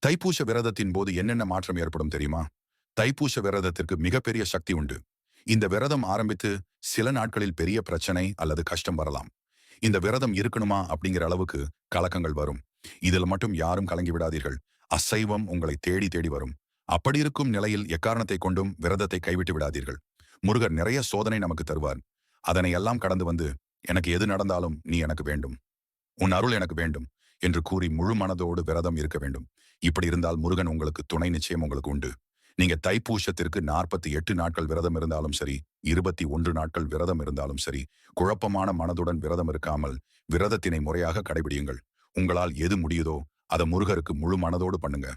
தைப்பூச விரதத்தின் போது என்னென்ன மாற்றம் ஏற்படும் தெரியுமா? தைப்பூச விரதத்திற்கு மிகப்பெரிய சக்தி உண்டு. இந்த விரதம் ஆரம்பித்து சில நாட்களில் பெரிய பிரச்சனை அல்லது கஷ்டம் வரலாம். இந்த விரதம் இருக்கணுமா அப்படிங்கிற அளவுக்கு கலக்கங்கள் வரும். இதில் மட்டும் யாரும் கலங்கி விடாதீர்கள். அசைவம் உங்களை தேடி தேடி வரும். அப்படி இருக்கும் நிலையில் எக்காரணத்தை கொண்டும் விரதத்தை கைவிட்டு விடாதீர்கள். முருகர் நிறைய சோதனை நமக்கு தருவார். அதனை எல்லாம் கடந்து வந்து, எனக்கு எது நடந்தாலும் நீ எனக்கு வேண்டும், உன் அருள் எனக்கு வேண்டும் என்று கூறி முழு மனதோடு விரதம் இருக்க வேண்டும். இப்படி இருந்தால் முருகன் உங்களுக்கு துணை நிச்சயம் உங்களுக்கு உண்டு. நீங்க தைப்பூசத்திற்கு 48 நாட்கள் விரதம் இருந்தாலும் சரி, 21 நாட்கள் விரதம் இருந்தாலும் சரி, குழப்பமான மனதுடன் விரதம் இருக்காமல் விரதத்தினை முறையாக கடைபிடியுங்கள். உங்களால் எது முடியுதோ அதை முருகருக்கு முழு மனதோடு பண்ணுங்க.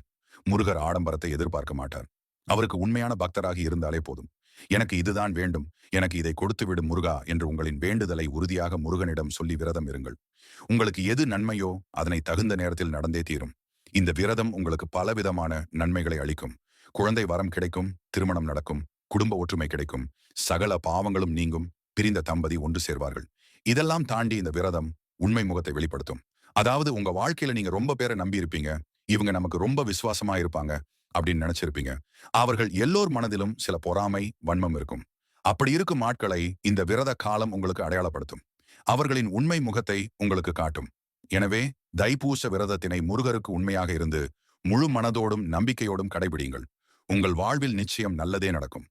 முருகர் ஆடம்பரத்தை எதிர்பார்க்க மாட்டார். அவருக்கு உண்மையான பக்தராகி இருந்தாலே போதும். எனக்கு இதுதான் வேண்டும், எனக்கு இதை கொடுத்து விடும் முருகா என்று உங்களின் வேண்டுதலை உறுதியாக முருகனிடம் சொல்லி விரதம் இருங்கள். உங்களுக்கு எது நன்மையோ அதனை தகுந்த நேரத்தில் நடந்தே தீரும். இந்த விரதம் உங்களுக்கு பலவிதமான நன்மைகளை அளிக்கும். குழந்தை வரம் கிடைக்கும், திருமணம் நடக்கும், குடும்ப ஒற்றுமை கிடைக்கும், சகல பாவங்களும் நீங்கும், பிரிந்த தம்பதி ஒன்று சேர்வார்கள். இதெல்லாம் தாண்டி இந்த விரதம் உண்மை முகத்தை வெளிப்படுத்தும். அதாவது உங்க வாழ்க்கையில நீங்க ரொம்ப பேரை நம்பி இருப்பீங்க. இவங்க நமக்கு ரொம்ப விசுவாசமா இருப்பாங்க அப்படின்னு நினைச்சிருப்பீங்க. அவர்கள் எல்லோர் மனதிலும் சில பொறாமை, வன்மம் இருக்கும். அப்படி இருக்கும் ஆட்களை இந்த விரத காலம் உங்களுக்கு அடையாளப்படுத்தும். அவர்களின் உண்மை முகத்தை உங்களுக்கு காட்டும். எனவே தைப்பூச விரதத்தினை முருகருக்கு உண்மையாக இருந்து முழு மனதோடும் நம்பிக்கையோடும் கடைபிடியுங்கள். உங்கள் வாழ்வில் நிச்சயம் நல்லதே நடக்கும்.